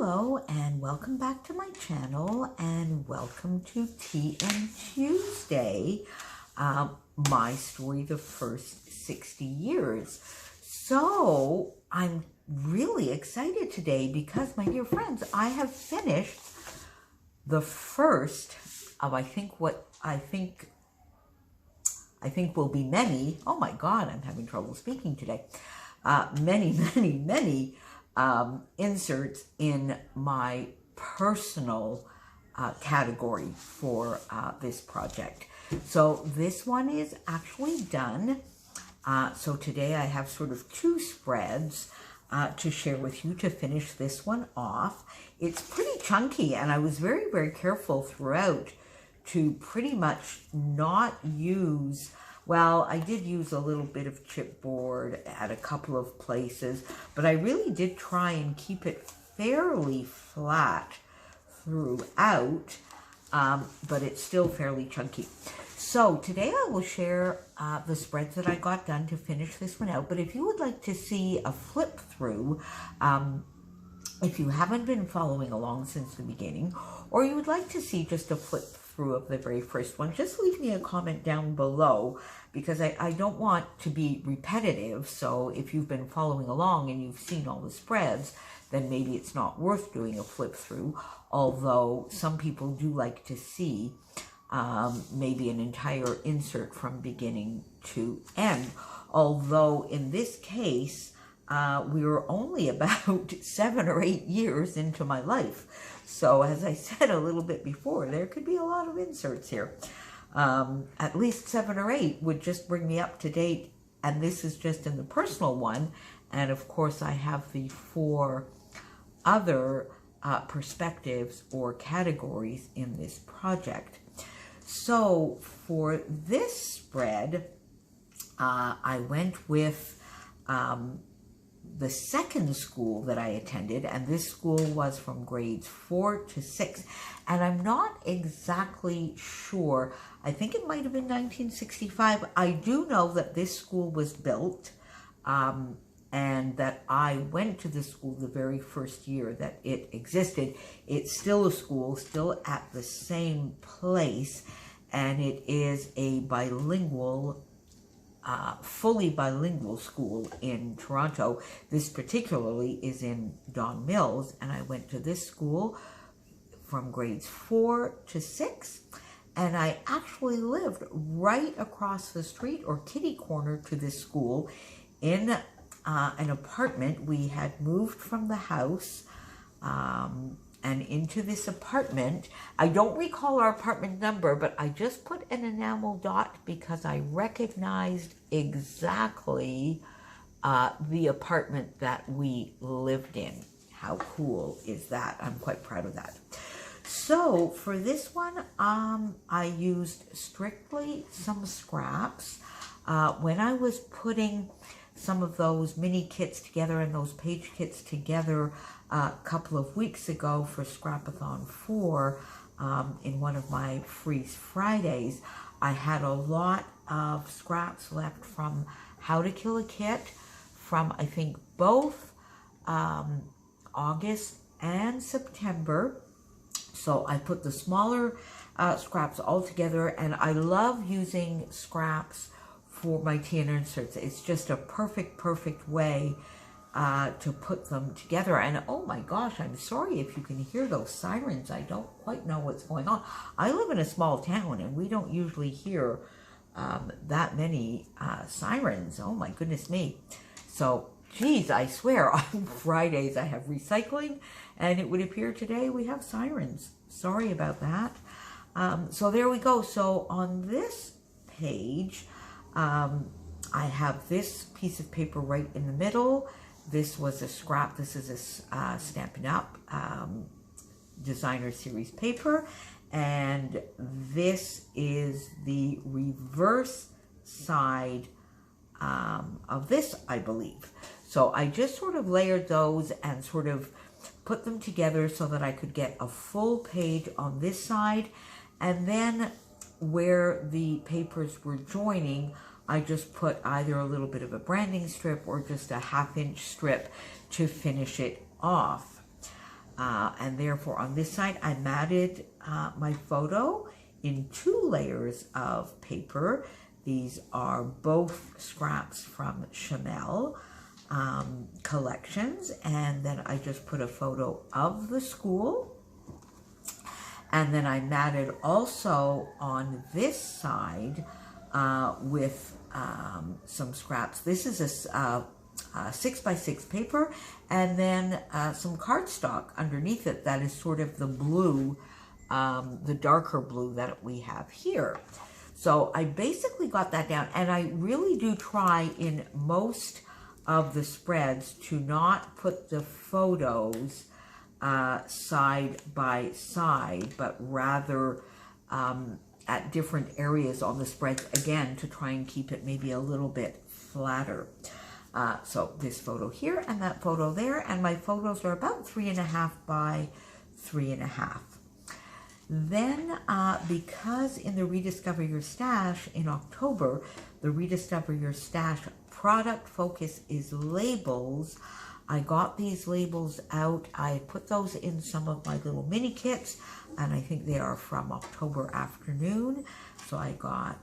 Hello and welcome back to my channel and welcome to TN Tuesday, my story, The First 60 Years. So I'm really excited today because, my dear friends, I have finished the first of I think will be many. Oh my God, I'm having trouble speaking today. Many inserts in my personal category for this project. So this one is actually done. So today I have sort of two spreads to share with you to finish this one off. It's pretty chunky, and I was very careful throughout to pretty much not use, well, I did use a little bit of chipboard at a couple of places, but I really did try and keep it fairly flat throughout, but it's still fairly chunky. So today I will share the spreads that I got done to finish this one out, but if you would like to see a flip through, if you haven't been following along since the beginning, or you would like to see just a flip through of the very first one, just leave me a comment down below, because I don't want to be repetitive. So if you've been following along and you've seen all the spreads, then maybe it's not worth doing a flip through, although some people do like to see maybe an entire insert from beginning to end. Although in this case, we were only about 7 or 8 years into my life. So as I said a little bit before, there could be a lot of inserts here. At least 7 or 8 would just bring me up to date. And this is just in the personal one. And of course, I have the 4 other perspectives or categories in this project. So for this spread, I went with the second school that I attended, and this school was from grades 4 to 6, and I'm not exactly sure. I think it might have been 1965. I do know that this school was built, and that I went to this school the very first year that it existed. It's still a school, still at the same place, and it is a bilingual fully bilingual school in Toronto. This particularly is in Don Mills, and I went to this school from grades 4 to 6, and I actually lived right across the street or kitty corner to this school in an apartment. We had moved from the house and into this apartment. I don't recall our apartment number, but I just put an enamel dot because I recognized exactly the apartment that we lived in. How cool is that? I'm quite proud of that. So for this one, I used strictly some scraps. When I was putting some of those mini kits together and those page kits together a couple of weeks ago for Scrapathon 4 in one of my Freeze Fridays, I had a lot of scraps left from How to Kill a Kit from, I think, both August and September. So I put the smaller scraps all together, and I love using scraps for my TN inserts. It's just a perfect way to put them together. And oh my gosh, I'm sorry if you can hear those sirens. I don't quite know what's going on. I live in a small town, and we don't usually hear that many sirens. Oh my goodness me. So, geez, I swear, on Fridays I have recycling, and it would appear today we have sirens. Sorry about that. So there we go. So on this page, I have this piece of paper right in the middle. This was a scrap. This is a Stampin' Up! Designer series paper. And this is the reverse side of this, I believe. So I just sort of layered those and sort of put them together so that I could get a full page on this side. And then where the papers were joining, I just put either a little bit of a branding strip or just a 1/2 inch strip to finish it off. And therefore on this side I matted my photo in 2 layers of paper. These are both scraps from Chamel collections, and then I just put a photo of the school, and then I matted also on this side with some scraps. This is a 6x6 paper, and then some cardstock underneath it that is sort of the blue, the darker blue that we have here. So I basically got that down, and I really do try in most of the spreads to not put the photos side by side, but rather at different areas on the spreads, again, to try and keep it maybe a little bit flatter. So this photo here and that photo there, and my photos are about 3.5 by 3.5. Then, because in the Rediscover Your Stash in October, the Rediscover Your Stash product focus is labels, I got these labels out. I put those in some of my little mini kits, and I think they are from October afternoon. So I got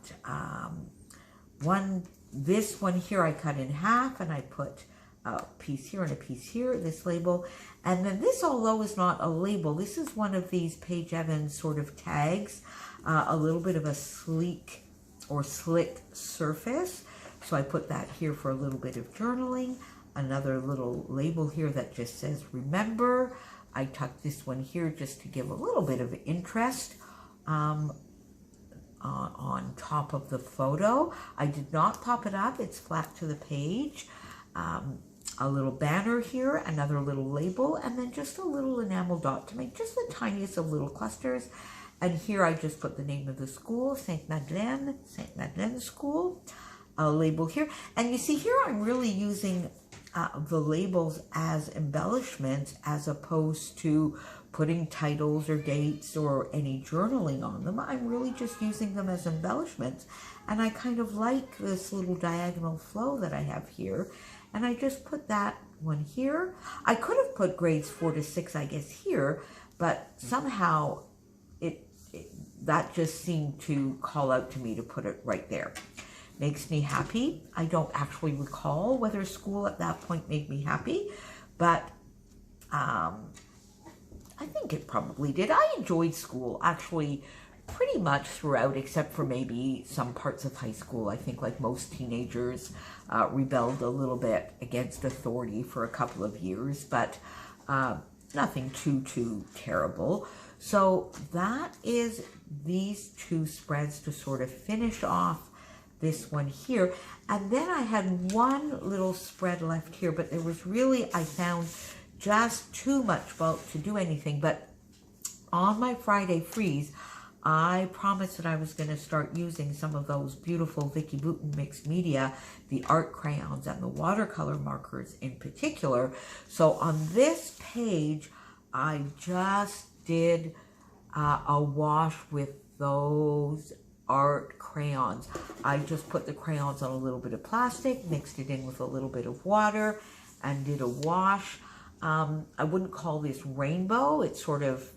this one here I cut in half, and I put a piece here and a piece here, this label. And then this, although is not a label, this is one of these Paige Evans sort of tags, a little bit of a sleek or slick surface. So I put that here for a little bit of journaling. Another little label here that just says remember. I tucked this one here just to give a little bit of interest on top of the photo. I did not pop it up, it's flat to the page. A little banner here, another little label, and then just a little enamel dot to make just the tiniest of little clusters. And here I just put the name of the school, St. Madeleine School, a label here. And you see here I'm really using the labels as embellishments as opposed to putting titles or dates or any journaling on them. I'm really just using them as embellishments. And I kind of like this little diagonal flow that I have here. And I just put that one here. I could have put grades 4 to 6, I guess, here, but somehow that just seemed to call out to me to put it right there. Makes me happy. I don't actually recall whether school at that point made me happy, but I think it probably did. I enjoyed school actually pretty much throughout, except for maybe some parts of high school. I think, like most teenagers, rebelled a little bit against authority for a couple of years, but nothing too terrible. So that is these 2 spreads to sort of finish off this one here. And then I had one little spread left here, but there was really, I found, just too much bulk to do anything. But on my Friday freeze, I promised that I was going to start using some of those beautiful Vicki Boutin mixed media, the art crayons and the watercolor markers in particular. So on this page, I just did a wash with those art crayons. I just put the crayons on a little bit of plastic, mixed it in with a little bit of water, and did a wash. I wouldn't call this rainbow. It's sort of,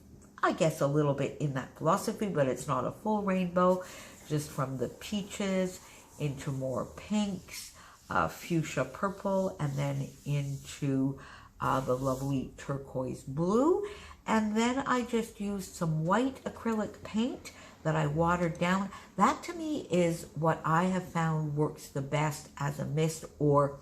I guess, a little bit in that philosophy, but it's not a full rainbow. Just from the peaches into more pinks, fuchsia purple, and then into the lovely turquoise blue. And then I just used some white acrylic paint that I watered down. That to me is what I have found works the best as a mist, or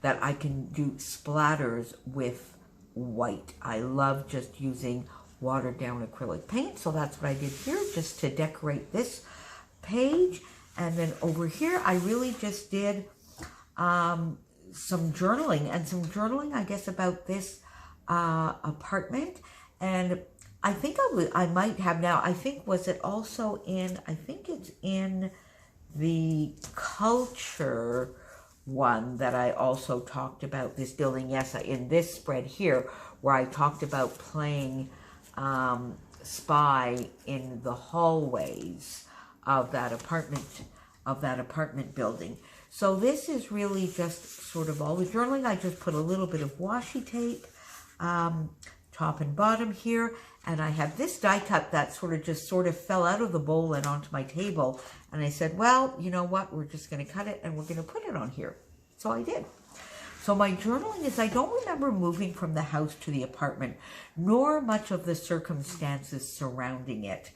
that I can do splatters with white. I love just using watered down acrylic paint. So that's what I did here, just to decorate this page. And then over here, I really just did some journaling, I guess, about this apartment. And I think I might have now, I think, was it also in, I think it's in the culture one that I also talked about this building. Yes, in this spread here, where I talked about playing spy in the hallways of that apartment building. So this is really just sort of all the journaling. I just put a little bit of washi tape top and bottom here. And I have this die cut that sort of fell out of the bowl and onto my table. And I said, well, you know what? We're just going to cut it and we're going to put it on here. So I did. So my journaling is, I don't remember moving from the house to the apartment, nor much of the circumstances surrounding it.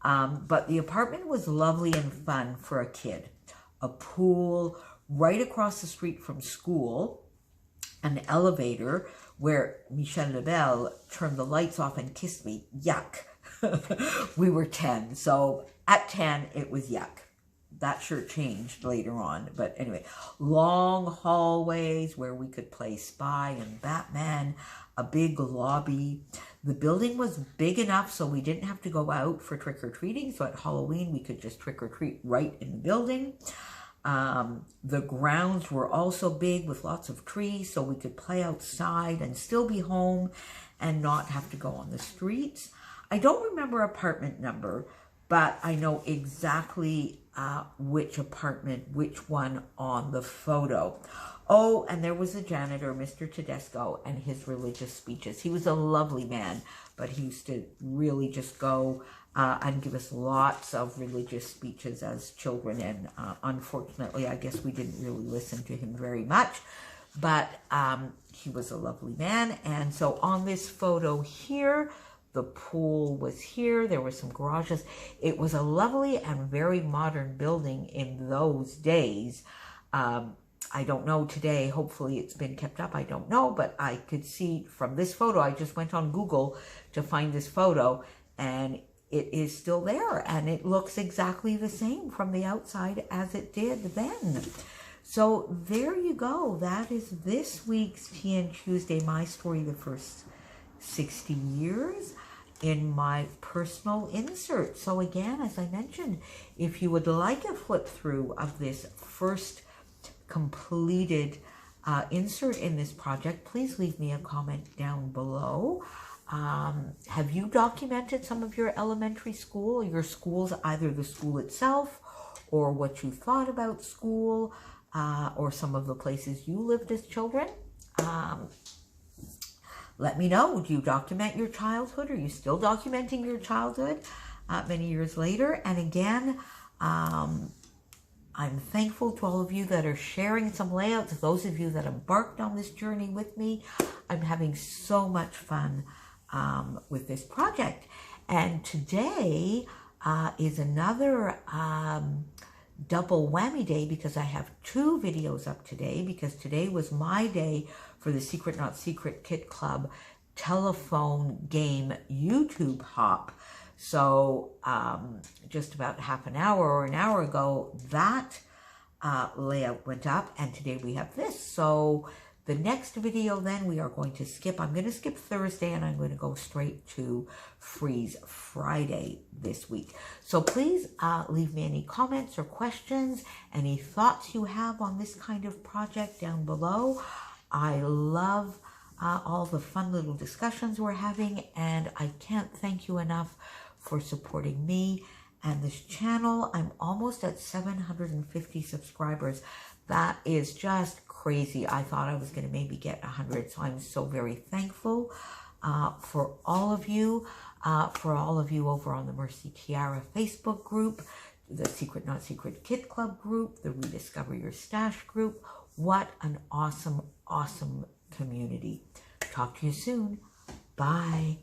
But the apartment was lovely and fun for a kid. A pool right across the street from school, an elevator where Michel Lebel turned the lights off and kissed me. Yuck. We were 10. So at 10, it was yuck. That sure changed later on. But anyway, long hallways where we could play Spy and Batman, a big lobby. The building was big enough so we didn't have to go out for trick-or-treating. So at Halloween, we could just trick-or-treat right in the building. The grounds were also big with lots of trees, so we could play outside and still be home and not have to go on the streets. I don't remember apartment number, but I know exactly which apartment, which one on the photo. Oh, and there was a janitor, Mr. Tedesco, and his religious speeches. He was a lovely man, but he used to really just go and give us lots of religious speeches as children. And unfortunately, I guess we didn't really listen to him very much, but he was a lovely man. And so on this photo here, the pool was here. There were some garages. It was a lovely and very modern building in those days. I don't know today. Hopefully it's been kept up. I don't know, but I could see from this photo. I just went on Google to find this photo, and it is still there, and it looks exactly the same from the outside as it did then. So there you go. That is this week's TN Tuesday, my story, the first 60 years in my personal insert. So again, as I mentioned, if you would like a flip through of this first completed insert in this project, please leave me a comment down below. Have you documented some of your elementary school, your schools, either the school itself or what you thought about school, or some of the places you lived as children? Let me know. Do you document your childhood? Are you still documenting your childhood many years later? And again, I'm thankful to all of you that are sharing some layouts. Those of you that embarked on this journey with me, I'm having so much fun with this project. And today is another double whammy day, because I have 2 videos up today, because today was my day for the Secret Not Secret Kit Club telephone game YouTube hop. So just about half an hour or an hour ago, that layout went up, and today we have this. So the next video then we are going to skip. I'm going to skip Thursday, and I'm going to go straight to Freeze Friday this week. So please leave me any comments or questions, any thoughts you have on this kind of project down below. I love all the fun little discussions we're having, and I can't thank you enough for supporting me and this channel. I'm almost at 750 subscribers. That is just crazy. I thought I was going to maybe get 100, so I'm so very thankful for all of you over on the Mercy Tiara Facebook group, the Secret Not Secret Kit Club group, the Rediscover Your Stash group. What an awesome, awesome community. Talk to you soon. Bye.